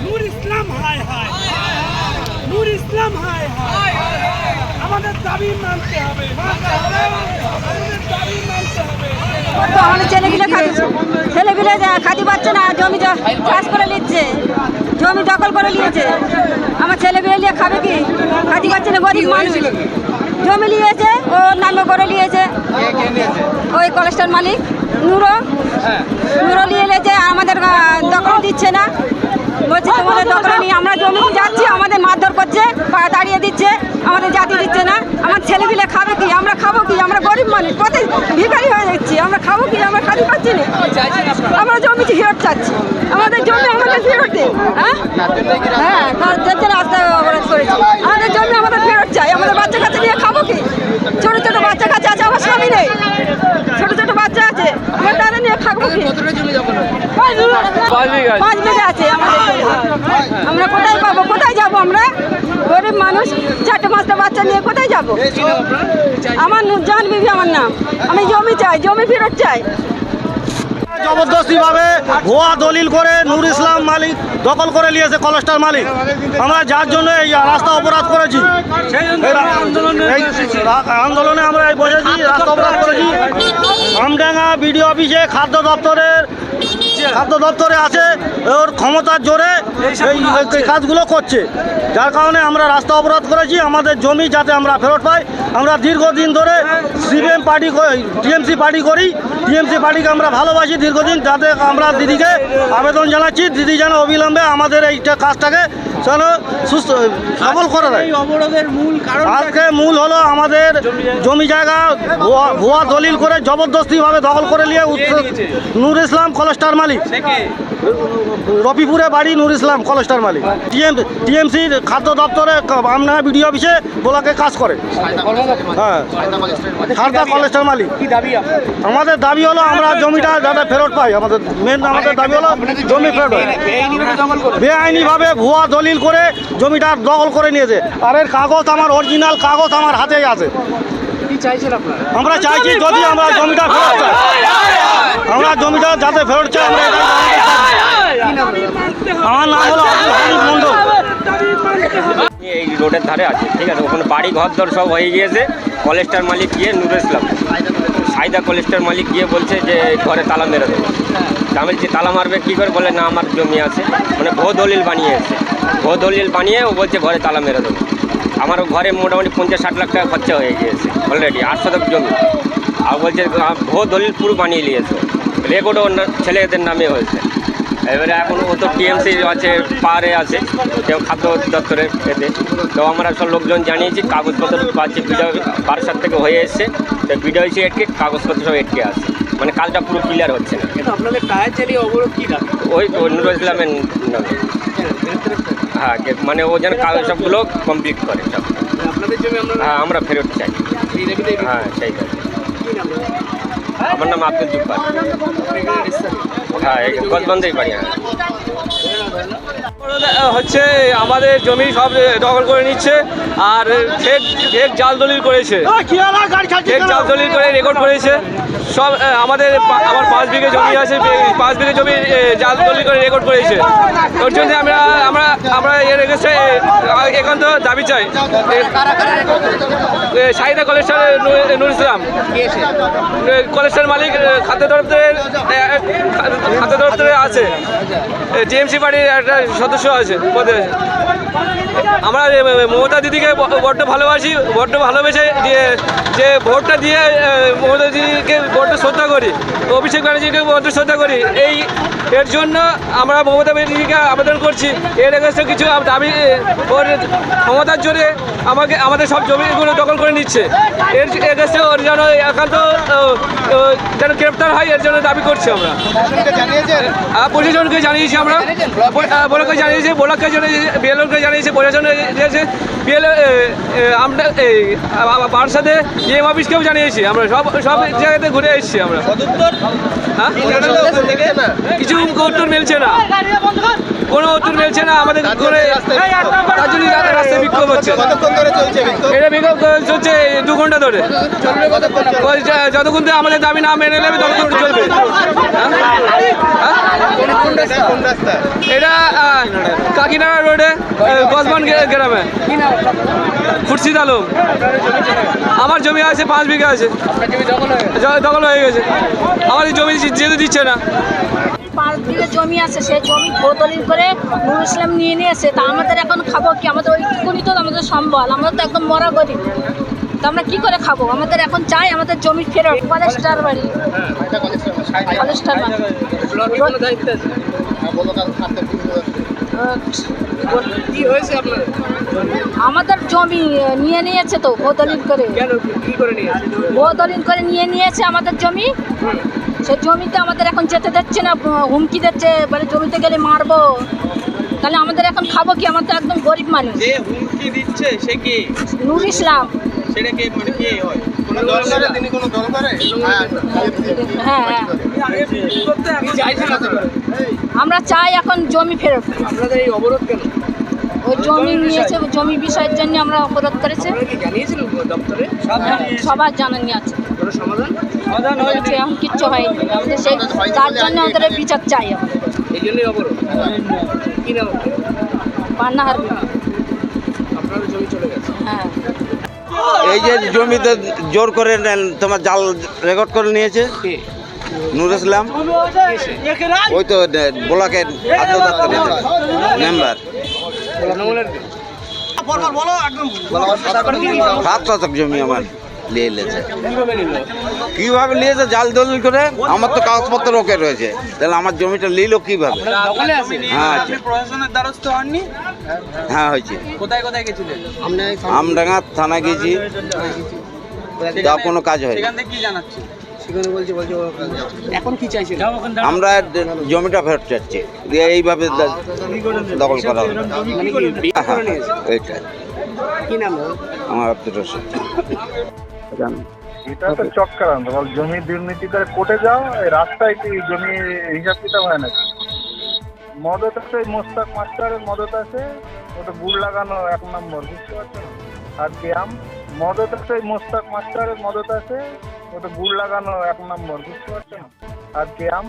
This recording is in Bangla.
নূর ইসলাম হায় হায়, নূর ইসলাম হায় হায়, আমাদের দাবি মানতে হবে, আমাদের দাবি মানতে হবে। আমাদের ছেলেগুলো খাতি পাচ্ছে না, জমি চাষ করে নিচ্ছে, জমি দখল করে নিয়েছে। আমার ছেলেগুলো নিয়ে খাবে কি? খাতি পাচ্ছে না, গরিব মানুষ। জমি নিয়েছে, ওর নামে করে নিয়েছে ওই কলেজটার মালিক নুরো নিয়ে নিয়েছে। আমাদের দখল দিচ্ছে না, বলছি তোমাদের দখল নিয়ে আমরা জমি যাচ্ছি, আমাদের মারধর করছে, দাঁড়িয়ে দিচ্ছে, আমাদের জাতি দিচ্ছে না। আমার ছেলেগুলো খাবে কি? আমরা খাবো কি? আমরা গরিব মানুষ, পথে ভিখারি হয়ে যাচ্ছি, আমরা খাবো কি? আমরা খাতে পাচ্ছি না। আমরা জমি ফেরত চাচ্ছি, আমাদের জমি আমাদের ফেরত দিন। হ্যাঁ, তার জন্য রাস্তা অবরোধ করেছি। আমাদের জমি আমাদের ফেরত চাই। আমাদের বাচ্চা কাচ্চা নিয়ে খাবো কি? ছোট ছোট বাচ্চা কাচ্চা আছে, আমার স্বামী নেই, ছোট ছোট বাচ্চা আছে, আমরা তাদের নিয়ে খাবো কি? 5 বিঘা আছে আমাদের জমি। আমরা কোথায় পাবো? কোথায় যাবো? আমরা গরিব মানুষ, 4-5টা বাচ্চা নিয়ে কোথায় যাবো? আমার নুরজাহান বিবি আমার নাম। আমি জমি চাই, জমি ফেরত চাই। জবরদস্তি ভাবে ভুয়া দলিল করে নূর ইসলাম মালিক দখল করে নিয়েছে কলেজটার মালিক। আমরা যার জন্য এই রাস্তা অবরোধ করেছি, আন্দোলনে আমরা বসেছি, রাস্তা অবরোধ করেছি। আমডাঙ্গা বিডিও অফিসে খাদ্য দপ্তরে আছে, ওর ক্ষমতার জোরে এই কাজগুলো করছে, যার কারণে আমরা রাস্তা অবরোধ করেছি। আমাদের জমি যাতে আমরা ফেরত পাই। আমরা দীর্ঘদিন ধরে সিপিএম পার্টি টিএমসি পার্টি করি, টিএমসি পার্টিকে আমরা ভালোবাসি দীর্ঘদিন, যাতে আমরা দিদিকে আবেদন জানাচ্ছি, দিদি যেন অবিলম্বে আমাদের এই কাজটাকে যেন সুস্থ সফল করে দেয়। অবরোধের মূল কারণ আজকে মূল হলো আমাদের জমি জায়গা ভুয়া দলিল করে জবরদস্তিভাবে দখল করে নিয়ে নূর ইসলাম কলেজটার মালিক, রফিপুরে বাড়ি নূর ইসলাম কলেজটার মালিক। টিএমসির খাদ্য দপ্তরে আমরা বিডিও অফিসে বলাকে কাজ করে। হ্যাঁ, খাদ্য কলেজটার মালিক। আমাদের দাবি হলো আমরা জমিটা যাতে ফেরত পাই। আমাদের দাবি হলো জমি ফেরত। বেআইনিভাবে ভুয়া দলিল করে জমিটা দখল করে নিয়েছে, আর এর কাগজ আমার অরিজিনাল কাগজ আমার হাতেই আছে। আমরা চাইছি যদি আমরা জমিটা ফেরত চাই, আমরা জমিটা যাতে ফেরত চাই। আমার নাম হলো হানিফ মন্ডল। এই রোডের ধারে আছে, ঠিক আছে, ওখানে বাড়ি ঘর দর সব হয়ে গিয়েছে। কলেজটার মালিক গিয়ে নূর ইসলাম সাইদা কলেজটার মালিক গিয়ে বলছে যে ঘরে তালা মেরে দেবো। আমি বলছি তালা মারবে কী করে? বলে না আমার জমি আছে, মানে ভো দলিল বানিয়েছে। ভো দলিল বানিয়ে ও বলছে ঘরে তালা মেরে দেবো। আমার ঘরে মোটামুটি 50-60 লাখ টাকা খরচা হয়ে গিয়েছে অলরেডি, 8 শতক জমি। আর বলছে ভো দলিল পুরো বানিয়ে নিয়েছে, রেকর্ডও অন্য ছেলেদের নামে হয়েছে। এবারে এখন ও তো টিএমসি আছে, পারে আছে, কেউ খাদ্য দপ্তরে এতে। তো আমরা সব লোকজন জানিয়েছি, কাগজপত্র পাচ্ছি, বিডিও বারাসাত থেকে হয়ে এসছে। তো বিডিও হয়েছে এটকে, কাগজপত্র সব এটকে আছে, মানে কাজটা পুরো ক্লিয়ার হচ্ছে না। আপনাদের টায়ার চালিয়ে অবরোধ কি রাখে? ওই নূর ইসলামের নামে। হ্যাঁ, মানে ও যেন কাগজ সবগুলো কমপ্লিট করে সব। আপনাদের জমি হ্যাঁ, আমরা ফেরত চাই। হ্যাঁ, সেই কাজ। আমার নাম আব্দুল জুব্বার। হ্যাঁ, গজবন্দেই বাড়ি। হ্যাঁ, হচ্ছে আমাদের জমি সব দখল করে নিচ্ছে, আর ফেক জাল দলিল করেছে, ফেক জাল দলিল করে রেকর্ড করেছে সব। আমার 5 বিঘে জমি আছে, 5 বিঘে জমি জাল দলিল করে রেকর্ড করেছে। ওর জন্য আমরা এর এগেছে একান্ত দাবি চাই। সাইদা কলেজটার নূর ইসলাম কলেজটার মালিক খাদ্য দপ্তরে আছে, টিএমসি পার্টির একটা সদস্য আছে পদে। আমরা মমতা দিদিকে বড্ড ভালোবাসি, বড্ড ভালোবেসে যে ভোটটা দিয়ে মমতা দিদিকে বড্ড শ্রদ্ধা করি, অভিষেক ব্যানার্জিকে বড্ড শ্রদ্ধা করি। এর জন্য আমরা মমতা দিদিকে আবেদন করছি, এর এগেছে কিছু দাবি, ওর ক্ষমতার জোরে আমাদের সব জমিগুলো দখল করে নিচ্ছে। এর এগেছে ওর যেন একান্ত যেন গ্রেপ্তার হয়, এর জন্য দাবি করছি আমরা। প্রশাসনকে জানিয়েছি, আমরা ব্লককে জানিয়েছি, ব্লককে জানিয়েছি, বিএলওকে জানিয়েছি, প্রশাসন দিয়েছে, বিএলও আমরা বারাসাতে ডিএম অফিসকেও জানিয়েছি। আমরা সব জায়গাতে ঘুরে এসেছি আমরা। হ্যাঁ, কিছু উত্তর মিলছে না, কোনো উত্তর মিলছে না আমাদের করে, তার জন্য রাস্তায় বিক্ষোভ হচ্ছে। এটা বিক্ষোভ চলছে 2 ঘন্টা ধরে, যতক্ষণ থেকে আমাদের দাবি না মেনে নেবে ততক্ষণ চলবে। এটা কাকিনাড়া রোডে গজমান গ্রামে খুরশিদ আলম। আমার জমি আছে 5 বিঘা আছে, দখল হয়ে গেছে। আমার এই জমি যেতে দিচ্ছে না। 5 বিঘা জমি আছে, সেই জমি দলিল করে নুরুল ইসলাম নিয়ে নিয়েছে। তা আমাদের এখন খাবো কি? আমাদের ওইটুকুনি তো আমাদের সম্বল, আমরা তো একদম মরা গরিব, তো আমরা কি করে খাবো? আমাদের এখন চাই আমাদের জমি ফেরত। কলেস্টার বাড়ি, কলেস্টার বাড়ি। আমাদের জমি নিয়ে নিয়েছে তো দলিল করে, দলিল করে নিয়ে নিয়েছে আমাদের জমি। সে জমিতে আমাদের এখন যেতে দিচ্ছে না, হুমকি দিচ্ছে, মানে জমিতে গেলে মারবো। তাহলে আমাদের এখন খাবো কি? আমরা তো একদম গরিব মানুষ। যে হুমকি দিচ্ছে সে কি? নুরুল ইসলাম। সেটা কি মানে কি হয়? কোনো দল করে? তিনি কোনো দল করে? হ্যাঁ হ্যাঁ, আমরা চাই এখন জমি ফেরত। আপনাদের এই অবরোধ কেন? ওই জমি নিয়েছে, জমি বিষয়ের জন্য আমরা অবরোধ করেছি। জানিয়েছিলেন দপ্তরে? সবার জানানি আছে, কোনো সমাধান হয়েছে, এখন কিচ্ছু হয়নি। আমাদের সেই তার জন্য আমাদের বিচার চাই এখন। এই জন্যই অবরোধ। কি নাম আপনার? পান্নাহার। আপনাদের জমি চলে গেছে। হ্যাঁ, এই যে জমিতে জোর করে তোমার জাল রেকর্ড করে নিয়েছে নুরুল ইসলাম, ওই তো ব্লকের মেম্বার। 7 শতক জমি আমার নিয়ে নিয়েছে। কিভাবে নিয়েছে? জাল দলিল করে। আমার তো কাগজপত্র ওকে রয়েছে, তাহলে আমার জমিটা নিল কিভাবে? হ্যাঁ আছে। প্রশাসনের দ্বারস্থ হননি? হ্যাঁ হয়েছে। কোথায় কোথায় গেছিলেন? আমডাঙ্গা থানা গেছি, তা কোনো কাজ হয় সেখান থেকে কি জানাচ্ছি? এখন কি চাইছেন? আমরা জমিটা ফেরত চাচ্ছি, দিয়ে এইভাবে দখল করা হবে। হ্যাঁ, এইটা কি নাম? আমার আব্দুর রশিদ। এটা তো চক্রান্ত, জমি দুর্নীতি করে কোর্টে যাও, এই রাস্তায় কি জমি হিসাব কিতাব হয় নাকি? মদত আছে, মোস্তাক মাস্টারের মদত আছে, ওটা গুড় লাগানো 1 নম্বর, বুঝতে পারছো না? আর ব্যায়াম মদত আছে, মোস্তাক মাস্টারের মদত আছে, ওটা গুড় লাগানো 1 নম্বর, বুঝতে পারছো না? আর ব্যায়াম